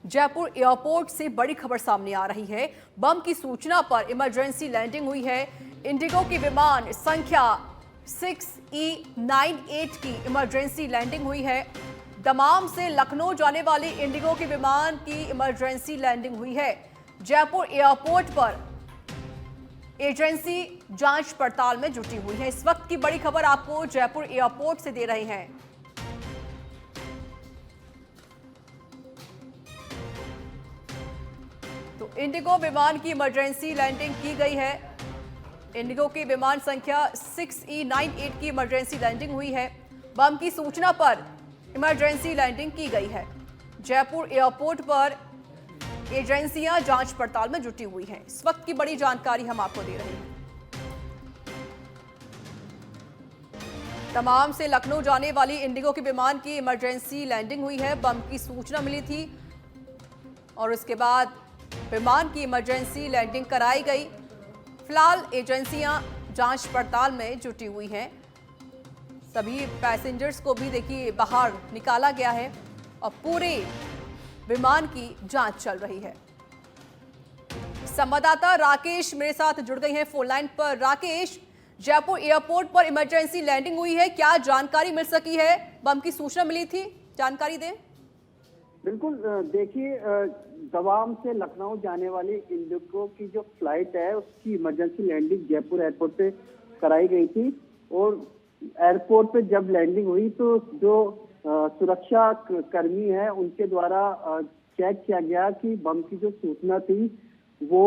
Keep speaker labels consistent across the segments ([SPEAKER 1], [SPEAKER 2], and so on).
[SPEAKER 1] Jaipur airport से बड़ी खबर सामने आ रही है। बम की सूचना पर इमरजेंसी लैंडिंग हुई है। इंडिगो की विमान संख्या 6E98 की इमरजेंसी लैंडिंग हुई है। दमाम से लखनऊ जाने वाली इंडिगो की विमान की इमरजेंसी लैंडिंग हुई है। जयपुर एयरपोर्ट पर एजेंसी जांच पड़ताल में जुटी हुई है। इस वक्त की बड़ी खबर आपको जयपुर एयरपोर्ट से दे रहे हैं। तो इंडिगो विमान की इमरजेंसी लैंडिंग की गई है। इंडिगो की विमान संख्या 6E98 की इमरजेंसी लैंडिंग हुई है। बम की सूचना पर इमरजेंसी लैंडिंग की गई है। जयपुर एयरपोर्ट पर एजेंसियां जांच पड़ताल में जुटी हुई हैं। इस वक्त की बड़ी जानकारी हम आपको दे रहे हैं। तमाम से लखनऊ जाने वाली इंडिगो के विमान की इमरजेंसी लैंडिंग हुई है। बम की सूचना मिली थी और उसके बाद विमान की इमरजेंसी लैंडिंग कराई गई। फिलहाल एजेंसियां जांच पड़ताल में जुटी हुई हैं। सभी पैसेंजर्स को भी देखिए बाहर निकाला गया है और पूरे विमान की जांच चल रही है। संवाददाता राकेश मेरे साथ जुड़ गए हैं फोन लाइन पर। राकेश, जयपुर एयरपोर्ट पर इमरजेंसी लैंडिंग हुई है, क्या जानकारी मिल सकी है? बम की सूचना मिली थी, जानकारी दें।
[SPEAKER 2] बिल्कुल, देखिए, दवाम से लखनऊ जाने वाली इंडिगो की जो फ्लाइट है उसकी इमरजेंसी लैंडिंग जयपुर एयरपोर्ट पे कराई गई थी और एयरपोर्ट पे जब लैंडिंग हुई तो जो सुरक्षा कर्मी है उनके द्वारा चेक किया गया कि बम की जो सूचना थी वो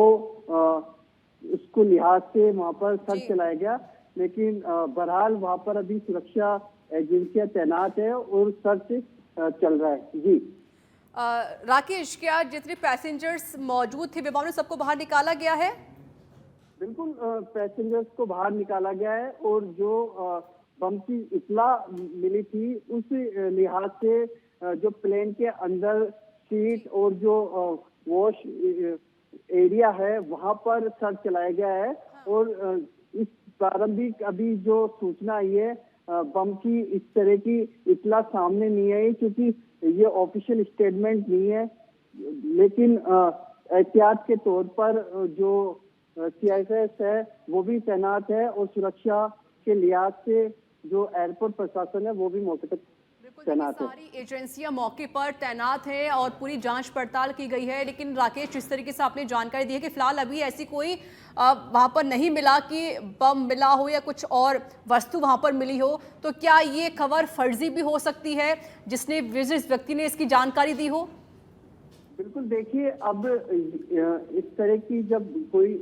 [SPEAKER 2] उसको लिहाज से वहां पर सर्च चलाया गया, लेकिन बहरहाल वहां पर अभी सुरक्षा एजेंसियां तैनात है और सर्च चल रहा है। जी
[SPEAKER 1] राकेश, क्या जितने पैसेंजर्स मौजूद थे विमान में सबको बाहर निकाला गया है?
[SPEAKER 2] बिल्कुल, पैसेंजर्स को बाहर निकाला गया है और जो बम की इत्तला मिली थी उस लिहाज से जो प्लेन के अंदर सीट और जो वॉश एरिया है वहां पर सर्च चलाया गया है। और इस प्रारंभिक अभी जो सूचना आई है बम की, इस तरह की इत्तला सामने नहीं आई क्योंकि ये ऑफिशियल स्टेटमेंट नहीं है, लेकिन एहतियात के तौर पर जो CIFS है वो भी तैनात है और सुरक्षा के लिहाज से जो एयरपोर्ट प्रशासन है वो भी मौके पर तैनात है।
[SPEAKER 1] सारी एजेंसियां मौके पर तैनात हैं और पूरी जांच पड़ताल की गई है। लेकिन राकेश, जिस तरीके से आपने जानकारी दी है कि फिलहाल अभी ऐसी कोई वहां पर नहीं मिला कि बम मिला हो या कुछ और वस्तु वहां पर मिली हो, तो क्या ये खबर फर्जी भी हो सकती है जिसने जिस व्यक्ति ने इसकी जानकारी दी हो?
[SPEAKER 2] बिल्कुल, देखिए, अब इस तरह की जब कोई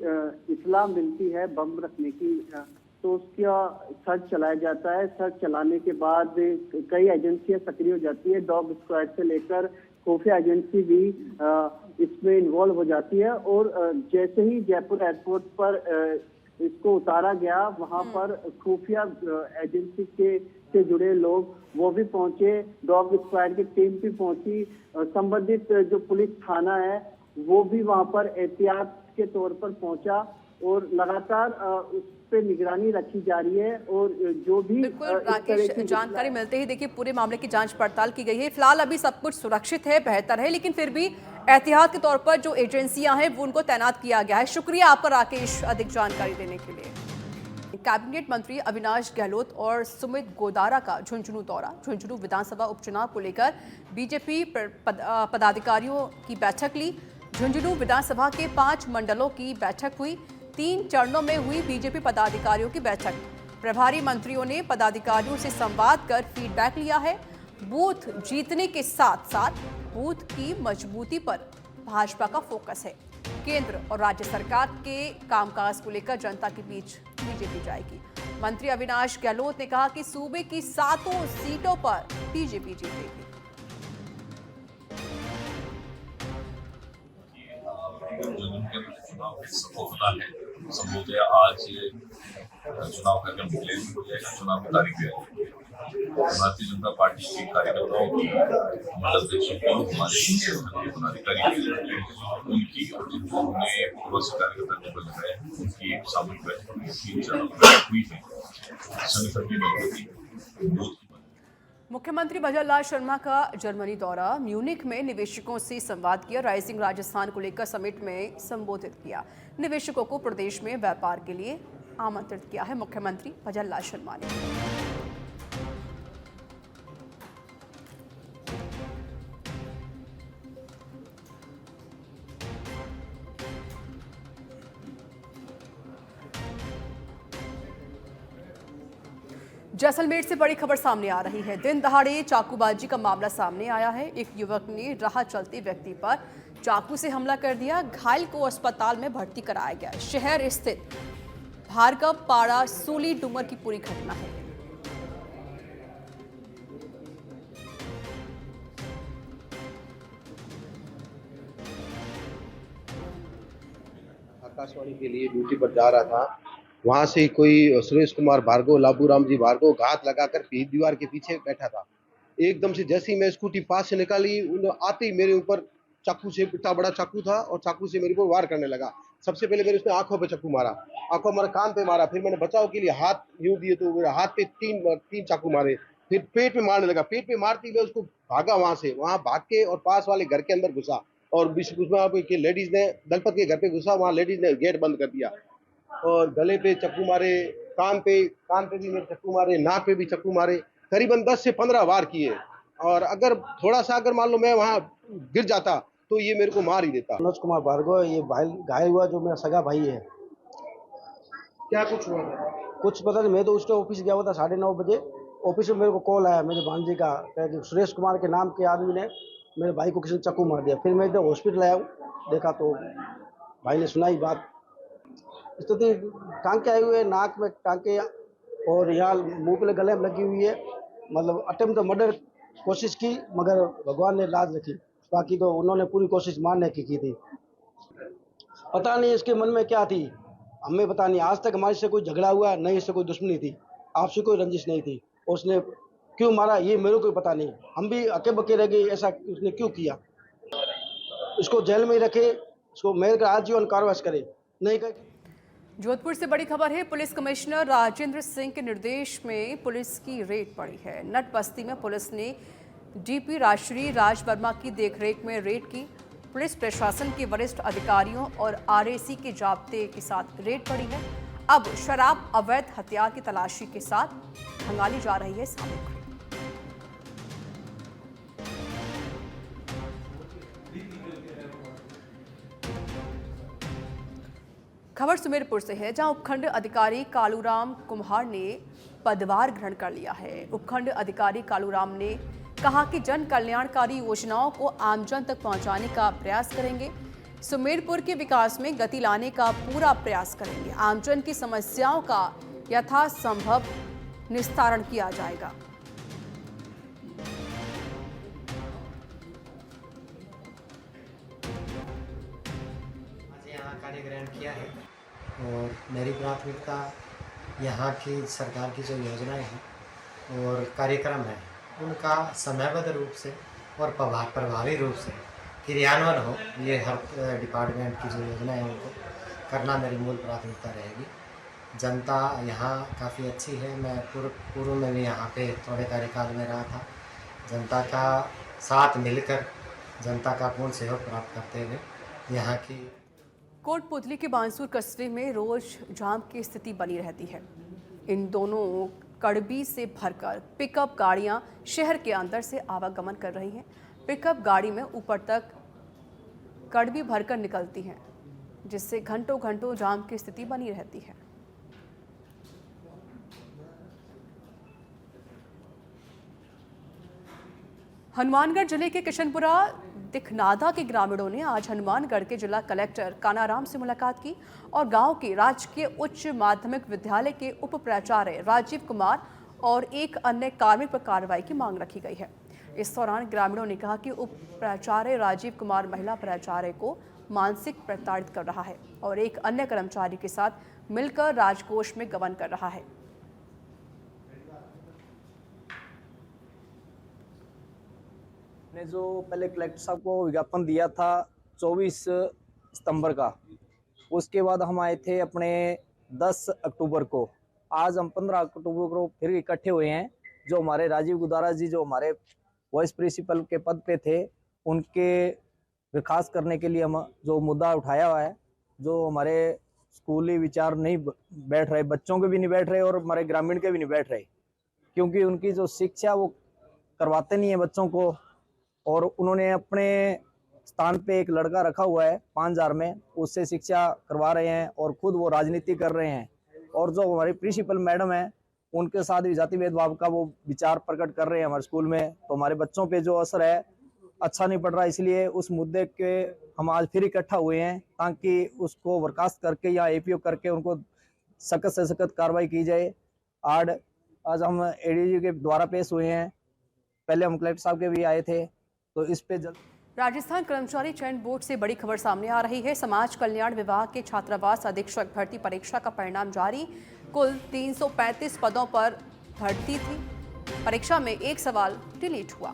[SPEAKER 2] इत्तला मिलती है बम रखने की तो उसका सर्च चलाया जाता है। सर्च चलाने के बाद कई एजेंसियां सक्रिय हो जाती है, डॉग स्क्वाड से लेकर खुफिया एजेंसी भी इसमें इन्वॉल्व हो जाती है। और जैसे ही जयपुर एयरपोर्ट पर इसको उतारा गया वहां पर खुफिया एजेंसी से जुड़े लोग वो भी पहुंचे, डॉग स्क्वाड की टीम भी पहुंची, संबंधित जो पुलिस थाना है वो भी वहां पर एहतियात के तौर पर पहुंचा और लगातार उस पे निगरानी रखी जा रही है। और जो भी
[SPEAKER 1] राकेश, जानकारी मिलते ही देखिए पूरे मामले की जांच पड़ताल की गई है। फिलहाल अभी सब कुछ सुरक्षित है, बेहतर है, लेकिन फिर भी एहतियात के तौर पर जो एजेंसियां हैं वो उनको तैनात किया गया है। शुक्रिया आपका राकेश, अधिक जानकारी देने के लिए। कैबिनेट मंत्री अविनाश गहलोत और सुमित गोदारा का झुंझुनू दौरा। झुंझुनू विधानसभा उपचुनाव को लेकर बीजेपी पदाधिकारियों की बैठक ली। झुंझुनू विधानसभा के 5 मंडलों की बैठक हुई। 3 चरणों में हुई बीजेपी पदाधिकारियों की बैठक। प्रभारी मंत्रियों ने पदाधिकारियों से संवाद कर फीडबैक लिया है। बूथ जीतने के साथ साथ बूथ की मजबूती पर भाजपा का फोकस है। केंद्र और राज्य सरकार के कामकाज को लेकर जनता के बीच बीजेपी जाएगी। मंत्री अविनाश गहलोत ने कहा कि सूबे की 7 सीटों पर बीजेपी जीतेगी।
[SPEAKER 3] संभवतः आज चुनाव कार्यक्रम डिक्लेयर हो जाएगा, चुनाव की तारीख है। भारतीय जनता पार्टी के कार्यकर्ताओं की, मंडल अध्यक्षों की, हमारे पदाधिकारी उनकी और जिन्होंने पूर्व से कार्यकर्ता टेबल लगाए उनकी एक सामूहिक बैठक 3 चरणों में हुई है। संगठन की मजबूती, बूथ की
[SPEAKER 1] मुख्यमंत्री भजनलाल शर्मा का जर्मनी दौरा, म्यूनिख में निवेशकों से संवाद किया, राइजिंग राजस्थान को लेकर समिट में संबोधित किया। निवेशकों को प्रदेश में व्यापार के लिए आमंत्रित किया है मुख्यमंत्री भजनलाल शर्मा ने। जैसलमेर से बड़ी खबर सामने आ रही है। दिन दहाड़े चाकूबाजी का मामला सामने आया है। एक युवक ने राह चलते व्यक्ति पर चाकू से हमला कर दिया। घायल को अस्पताल में भर्ती कराया गया। शहर स्थित भार्गव पाड़ा सूली डूमर की पूरी घटना है।
[SPEAKER 4] आकाशवाणी के लिए ड्यूटी पर जा रहा था, वहां से कोई सुरेश कुमार भार्गव, लाबूराम जी भार्गव घात लगाकर दीवार के पीछे बैठा था। एकदम से जैसे ही मैं स्कूटी पास से निकाली, उन आते ही मेरे ऊपर चाकू से, इतना बड़ा चाकू था और चाकू से मेरे ऊपर वार करने लगा। सबसे पहले मेरे उसने आंखों पे चाकू मारा, आंखों मारा, कान पे मारा, फिर मैंने बचाव के लिए हाथ यूं दिए तो मेरे हाथ पे तीन चाकू मारे, फिर पेट में मारने लगा। पेट में मारती मैं उसको भागा वहां से, वहां भाग के और पास वाले घर के अंदर घुसा और लेडीज ने दलपत के घर पे घुसा, वहां लेडीज ने गेट बंद कर दिया और गले पे चक्कू मारे, कान पे भी मेरे चक्कू मारे, नाक पे भी चक्कू मारे, करीबन 10 से 15 वार किए। और अगर थोड़ा सा अगर मान लो मैं वहां गिर जाता तो ये मेरे को मार ही देता।
[SPEAKER 5] मनोज कुमार भार्गव, ये घायल हुआ जो मेरा सगा भाई है।
[SPEAKER 4] क्या कुछ हुआ था?
[SPEAKER 5] कुछ पता नहीं, मैं तो उसके ऑफिस गया हुआ था 9:30 बजे। ऑफिस में मेरे को कॉल आया मेरे भांजे का कि सुरेश कुमार के नाम के आदमी ने मेरे भाई को किसी ने चक्कू मार दिया। फिर मैं इधर हॉस्पिटल आया हूँ, देखा तो भाई ने सुनाई बात। स्थिति टांके आए हुए, नाक में टांके और यहाँ मुंह पे गले में लगी हुई है। मतलब अटेम्प्ट मर्डर कोशिश की, मगर भगवान ने लाज रखी। बाकी तो उन्होंने पूरी कोशिश मारने की थी। पता नहीं इसके मन में क्या थी, हमें पता नहीं। आज तक हमारे से कोई झगड़ा हुआ नहीं, इससे कोई दुश्मनी थी, आपसे कोई रंजिश नहीं थी। उसने क्यों मारा ये मेरे को पता नहीं। हम भी अके बके रह गए, ऐसा उसने क्यों किया। इसको जेल में ही रखे, इसको मेरे का आजीवन कारावास करे, नहीं कर।
[SPEAKER 1] जोधपुर से बड़ी खबर है। पुलिस कमिश्नर राजेंद्र सिंह के निर्देश में पुलिस की रेड पड़ी है। नट बस्ती में पुलिस ने डीपी राजश्री राज वर्मा की देखरेख में रेड की। पुलिस प्रशासन के वरिष्ठ अधिकारियों और आरएसी के जाब्ते के साथ रेड पड़ी है। अब शराब, अवैध हथियार की तलाशी के साथ खंगाली जा रही है सामग्री। खबर सुमेरपुर से है, जहां उपखंड अधिकारी कालूराम कुम्हार ने पदभार ग्रहण कर लिया है। उपखंड अधिकारी कालूराम ने कहा कि जन कल्याणकारी योजनाओं को आमजन तक पहुंचाने का प्रयास करेंगे। सुमेरपुर के विकास में गति लाने का पूरा प्रयास करेंगे। आमजन की समस्याओं का यथासंभव निस्तारण किया जाएगा।
[SPEAKER 6] यहाँ कार्य ग्रहण किया है और मेरी प्राथमिकता यहाँ की सरकार की जो योजनाएं हैं और कार्यक्रम हैं उनका समयबद्ध रूप से और प्रभावी रूप से क्रियान्वयन हो, ये हर डिपार्टमेंट की जो योजनाएं हैं उनको करना मेरी मूल प्राथमिकता रहेगी। जनता यहाँ काफ़ी अच्छी है। मैं पूर्व में भी यहाँ पे थोड़े कार्यकाल में रहा था। जनता का साथ मिलकर जनता का पूर्ण सहयोग प्राप्त करते हुए यहाँ की
[SPEAKER 1] कोटपुतली के बांसुर कस्बे में रोज जाम की स्थिति बनी रहती है। इन दोनों कड़बी से भरकर पिकअप गाड़ियां शहर के अंदर से आवागमन कर रही हैं। पिकअप गाड़ी में ऊपर तक कड़बी भरकर निकलती हैं, जिससे घंटों घंटों जाम की स्थिति बनी रहती है। हनुमानगढ़ जिले के किशनपुरा दिखनादा के ग्रामीणों ने आज हनुमानगढ़ के जिला कलेक्टर कानाराम से मुलाकात की और गांव के राजकीय उच्च माध्यमिक विद्यालय के उप प्राचार्य राजीव कुमार और एक अन्य कार्मिक पर कार्रवाई की मांग रखी गई है। इस दौरान ग्रामीणों ने कहा कि उप प्राचार्य राजीव कुमार महिला प्राचार्य को मानसिक प्रताड़ित कर रहा है और एक अन्य कर्मचारी के साथ मिलकर राजकोष में गबन कर रहा है।
[SPEAKER 7] ने जो पहले कलेक्टर साहब को विज्ञापन दिया था 24 सितंबर का, उसके बाद हम आए थे अपने 10 अक्टूबर को। आज हम 15 अक्टूबर को फिर इकट्ठे हुए हैं जो हमारे राजीव गुदारा जी जो हमारे वाइस प्रिंसिपल के पद पे थे, उनके विकास करने के लिए हम जो मुद्दा उठाया हुआ है, जो हमारे स्कूली विचार नहीं बैठ रहे, बच्चों के भी नहीं बैठ रहे और हमारे ग्रामीण के भी नहीं बैठ रहे, क्योंकि उनकी जो शिक्षा वो करवाते नहीं है बच्चों को। और उन्होंने अपने स्थान पे एक लड़का रखा हुआ है 5000 में, उससे शिक्षा करवा रहे हैं और खुद वो राजनीति कर रहे हैं। और जो हमारी प्रिंसिपल मैडम है, उनके साथ भी जाति भेदभाव का वो विचार प्रकट कर रहे हैं हमारे स्कूल में, तो हमारे बच्चों पे जो असर है अच्छा नहीं पड़ रहा। इसलिए उस मुद्दे के हम आज फिर इकट्ठा हुए हैं ताकि उसको बर्खास्त करके या एपीओ करके उनको सख्त से सख्त कार्रवाई की जाए। आज हम एडीजी के द्वारा पेश हुए हैं, पहले हम कलेक्टर साहब के भी आए थे, तो इस पे
[SPEAKER 1] राजस्थान कर्मचारी चयन बोर्ड से बड़ी खबर सामने आ रही है। समाज कल्याण विभाग के छात्रावास अधीक्षक भर्ती परीक्षा का परिणाम जारी। कुल 335 पदों पर भर्ती थी। परीक्षा में एक सवाल डिलीट हुआ।